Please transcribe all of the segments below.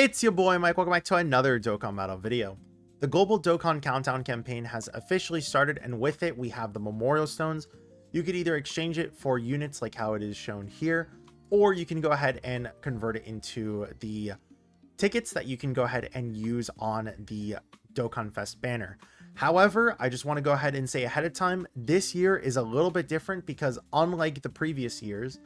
It's your boy Mike, welcome back to another Dokkan Battle video. The Global Dokkan Countdown campaign has officially started, and with it we have the Memorial Stones. You could either exchange it for units like how it is shown here, or you can go ahead and convert it into the tickets that you can go ahead and use on the Dokkan Fest banner. However, I just want to go ahead and say ahead of time, this year is a little bit different because unlike the previous years,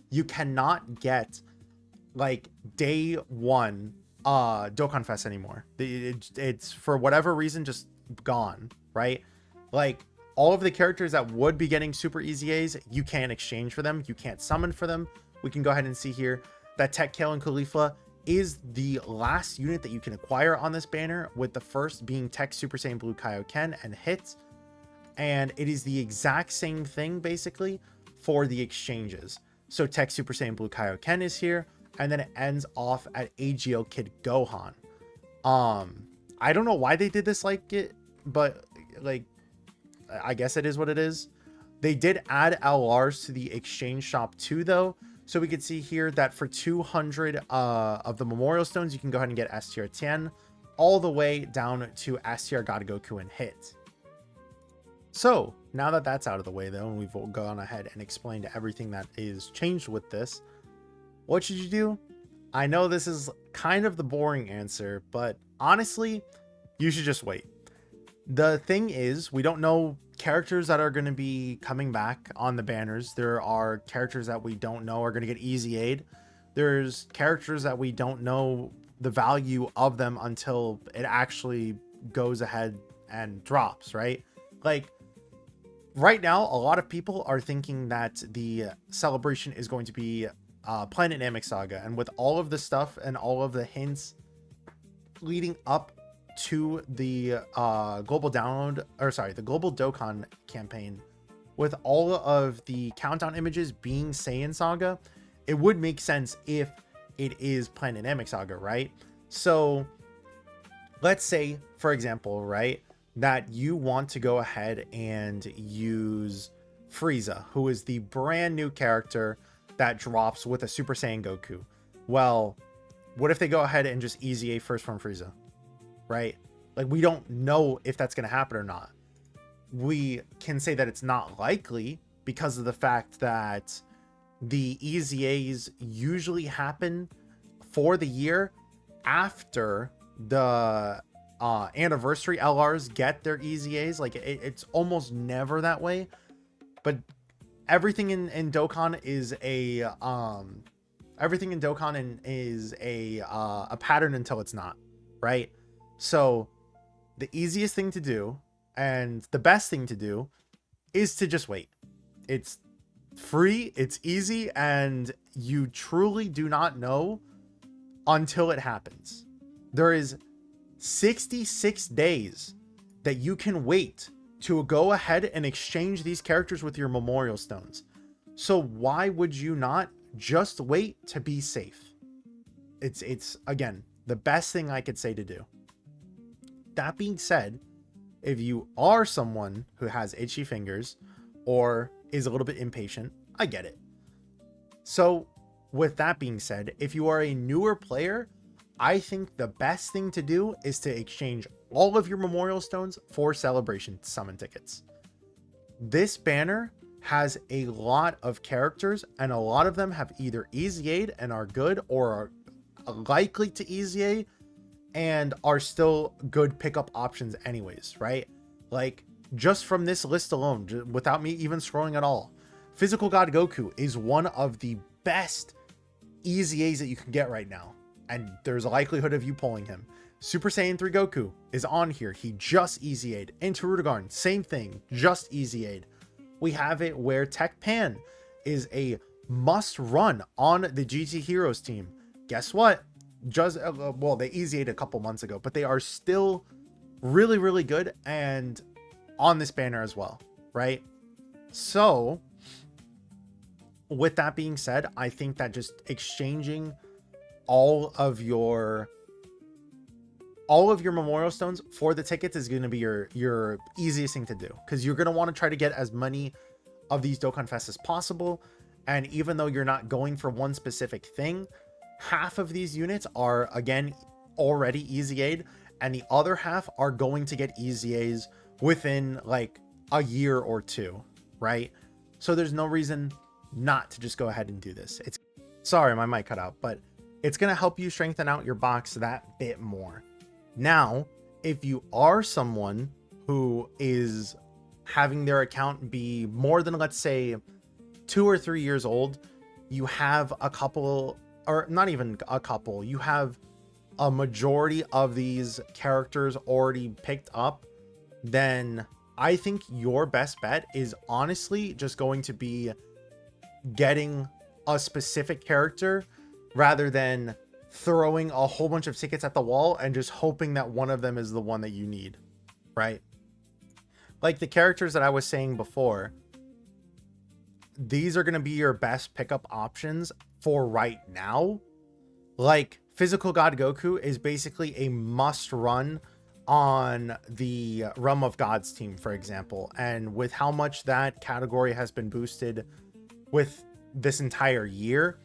you cannot get like day one Dokkan Fest anymore. It's for whatever reason just gone, right? Like all of the characters that would be getting super easy A's, you can't exchange for them, you can't summon for them. We can go ahead and see here that Tech Kale and Khalifa is the last unit that you can acquire on this banner, with the first being Tech Super Saiyan Blue Kaioken and Hit. And it is the exact same thing basically for the exchanges. So Tech Super Saiyan Blue Kaioken is here, and then it ends off at AGL Kid Gohan. I don't know why they did this like it, but like I guess it is what it is. They did add LRs to the exchange shop too though, so we could see here that for 200 of the Memorial Stones you can go ahead and get STR 10 all the way down to STR God Goku and Hit. So now that that's out of the way though, and we've gone ahead and explained everything that is changed with this, what should you do? I know this is kind of the boring answer, but honestly, you should just wait. The thing is, we don't know characters that are going to be coming back on the banners. There are characters that we don't know are going to get easy aid. There's characters that we don't know the value of them until it actually goes ahead and drops, right? Like right now, a lot of people are thinking that the celebration is going to be Planet Namek Saga, and with all of the stuff and all of the hints leading up to the global Dokkan campaign, with all of the countdown images being Saiyan Saga, it would make sense if it is Planet Namek Saga, right? So let's say, for example, right, that you want to go ahead and use Frieza, who is the brand new character that drops with a Super Saiyan Goku. Well, what if they go ahead and just easy A first from Frieza, right? Like, we don't know if that's going to happen or not. We can say that it's not likely because of the fact that the easy A's usually happen for the year after the anniversary LRs get their easy A's. Like it's almost never that way, but everything in Dokkan is a a pattern until it's not, right? So the easiest thing to do and the best thing to do is to just wait. It's free, it's easy, and you truly do not know until it happens. There is 66 days that you can wait to go ahead and exchange these characters with your Memorial Stones. So why would you not just wait to be safe? It's again, the best thing I could say to do. That being said, if you are someone who has itchy fingers or is a little bit impatient, I get it. So with that being said, if you are a newer player, I think the best thing to do is to exchange all of your Memorial Stones for Celebration summon tickets. This banner has a lot of characters, and a lot of them have either easy aid and are good, or are likely to easy aid and are still good pickup options anyways, right? Like just from this list alone, without me even scrolling at all, Physical God Goku is one of the best easy A's that you can get right now, and there's a likelihood of you pulling him. Super Saiyan 3 Goku is on here. He just easy aid. Into Rudigarn, same thing, just easy aid. We have it where Tech Pan is a must run on the GT Heroes team. Guess what? Just well, they easy aid a couple months ago, but they are still really, really good and on this banner as well, right? So with that being said, I think that just exchanging all of your Memorial Stones for the tickets is going to be your easiest thing to do, because you're going to want to try to get as many of these Dokkan Fest as possible. And even though you're not going for one specific thing, half of these units are, again, already easy A'd, and the other half are going to get easy A's within like a year or two, right? So there's no reason not to just go ahead and do this. It's sorry, my mic cut out, but it's going to help you strengthen out your box that bit more. Now, if you are someone who is having their account be more than, let's say, 2 or 3 years old, you have a couple, or not even a couple, you have a majority of these characters already picked up, then I think your best bet is honestly just going to be getting a specific character rather than throwing a whole bunch of tickets at the wall and just hoping that one of them is the one that you need, right? Like the characters that I was saying before, these are going to be your best pickup options for right now. Like Physical God Goku is basically a must run on the Realm of Gods team, for example. And with how much that category has been boosted with this entire year,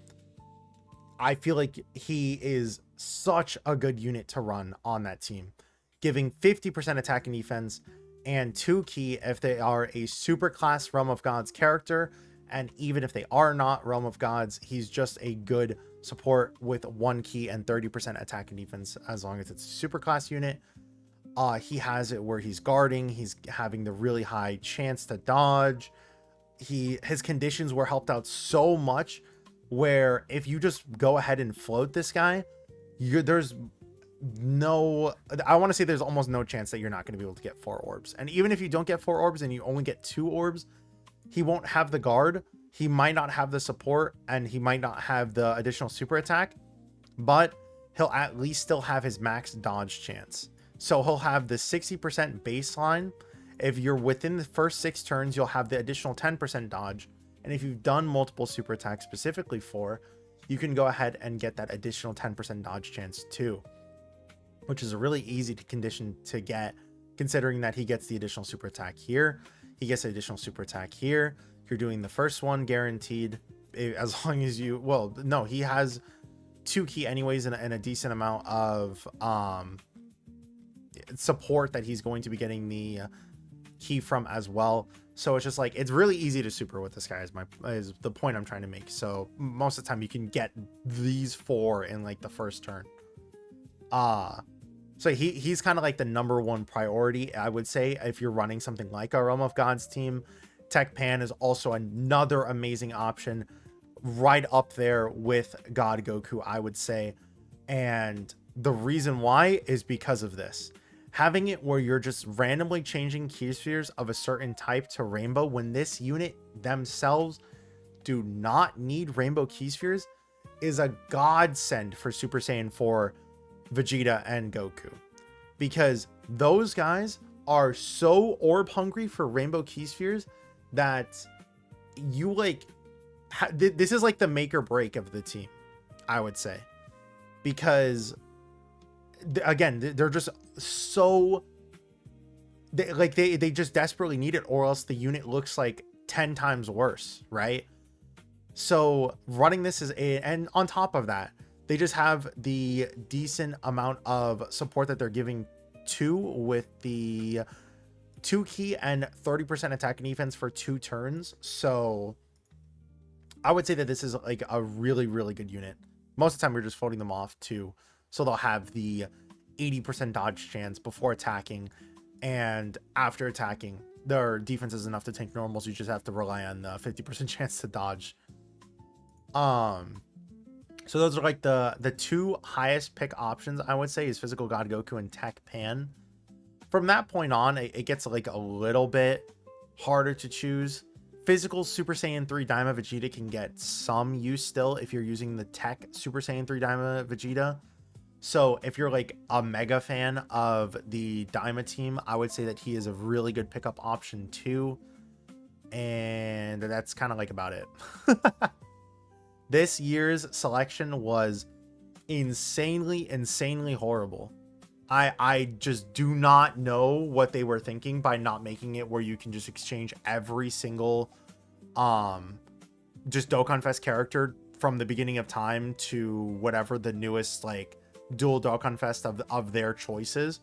I feel like he is such a good unit to run on that team, giving 50% attack and defense and 2 key if they are a super class Realm of Gods character. And even if they are not Realm of Gods, he's just a good support with 1 key and 30% attack and defense as long as it's a super class unit. He has it where he's guarding, he's having the really high chance to dodge. His conditions were helped out so much where if you just go ahead and float this guy, there's no, I want to say there's almost no chance that you're not going to be able to get 4 orbs. And even if you don't get 4 orbs and you only get 2 orbs, he won't have the guard, he might not have the support, and he might not have the additional super attack, but he'll at least still have his max dodge chance. So he'll have the 60% baseline. If you're within the first 6 turns, you'll have the additional 10% dodge. And if you've done multiple super attacks specifically for, you can go ahead and get that additional 10% dodge chance too, which is a really easy condition to get, considering that he gets the additional super attack here. He gets the additional super attack here. You're doing the first one guaranteed, as long as you, well, no, he has 2 key anyways and a decent amount of support that he's going to be getting the key from as well. So it's just like, it's really easy to super with this guy is the point I'm trying to make. So most of the time you can get these 4 in like the first turn. So he's kind of like the #1 priority, I would say, if you're running something like a Realm of Gods team. Tech Pan is also another amazing option, right up there with God Goku, I would say. And the reason why is because of this. Having it where you're just randomly changing key spheres of a certain type to rainbow when this unit themselves do not need rainbow key spheres is a godsend for Super Saiyan 4 Vegeta and Goku, because those guys are so orb hungry for rainbow key spheres that you like this is like the make or break of the team, I would say, because again, they're just so they just desperately need it, or else the unit looks like 10 times worse, right? So running this is and on top of that, they just have the decent amount of support that they're giving to with the 2 key and 30% attack and defense for 2 turns. So I would say that this is like a really, really good unit. Most of the time we're just floating them off too. So they'll have the 80% dodge chance before attacking, and after attacking, their defense is enough to tank normals. You just have to rely on the 50% chance to dodge. So those are like the 2 highest pick options, I would say, is Physical God Goku and Tech Pan. From that point on, it gets like a little bit harder to choose. Physical Super Saiyan 3 Daima Vegeta can get some use still if you're using the Tech Super Saiyan 3 Daima Vegeta. So if you're like a mega fan of the Daima team, I would say that he is a really good pickup option too. And that's kind of like about it. This year's selection was insanely horrible. I just do not know what they were thinking by not making it where you can just exchange every single just Dokkan Fest character from the beginning of time to whatever the newest like dual Dokkan Fest of their choices,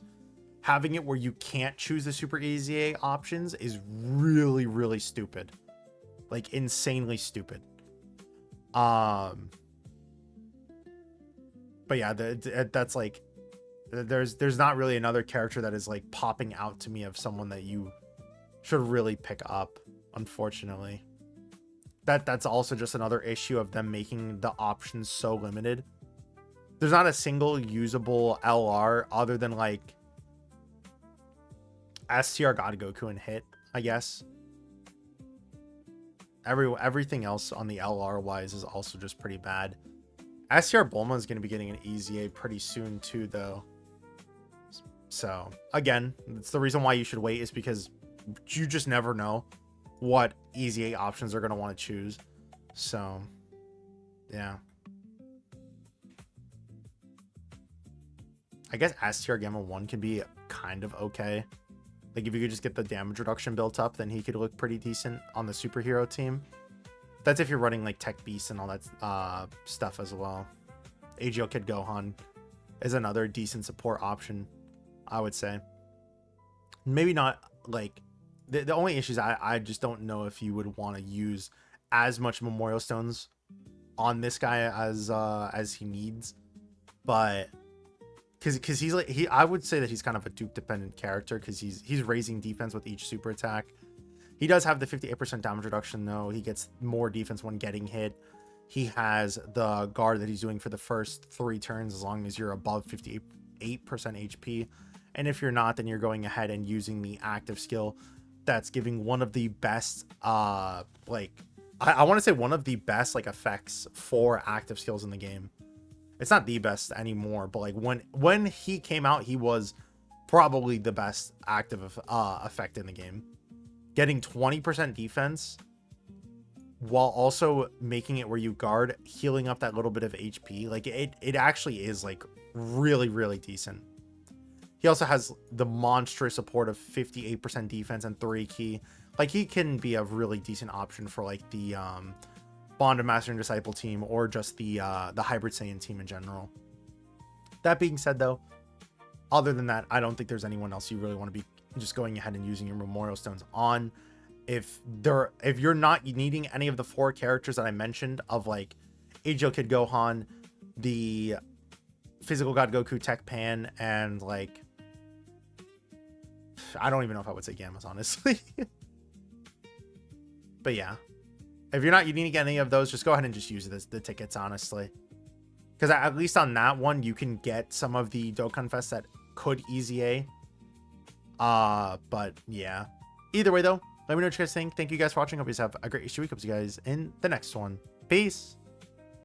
having it where you can't choose the super easy A options is really, really stupid. Like insanely stupid. But yeah, that's like, there's not really another character that is like popping out to me of someone that you should really pick up, unfortunately. That's also just another issue of them making the options so limited. There's not a single usable LR other than like STR God Goku and Hit, I guess. Everything else on the LR wise is also just pretty bad. STR Bulma is going to be getting an easy A pretty soon too, though. So again, it's the reason why you should wait, is because you just never know what easy A options are going to want to choose. So yeah, I guess STR Gamma 1 can be kind of okay. Like if you could just get the damage reduction built up, then he could look pretty decent on the superhero team. That's if you're running like Tech Beast and all that stuff as well. AGL Kid Gohan is another decent support option, I would say. Maybe not like the only issue is I just don't know if you would want to use as much Memorial Stones on this guy as he needs, but because he's like I would say that he's kind of a dupe dependent character, because he's raising defense with each super attack. He does have the 58% damage reduction though. He gets more defense when getting hit. He has the guard that he's doing for the first 3 turns as long as you're above 58% HP. And if you're not, then you're going ahead and using the active skill that's giving one of the best like I want to say one of the best like effects for active skills in the game. It's not the best anymore, but like when he came out, he was probably the best active effect in the game. Getting 20% defense while also making it where you guard, healing up that little bit of HP. Like it actually is like really, really decent. He also has the monstrous support of 58% defense and 3 key. Like he can be a really decent option for like the Bond of Master and Disciple team, or just the Hybrid Saiyan team in general. That being said though, other than that, I don't think there's anyone else you really want to be just going ahead and using your Memorial Stones on. If you're not needing any of the 4 characters that I mentioned of like AGL Kid Gohan, the Physical God Goku Tech Pan, and like I don't even know if I would say Gammas, honestly. But yeah, if you're not needing any of those, just go ahead and just use the tickets, honestly, because at least on that one you can get some of the Dokkan Fest that could easy A. But yeah, either way though, let me know what you guys think. Thank you guys for watching. Hope you guys have a great week. Hope to see you guys in the next one. Peace.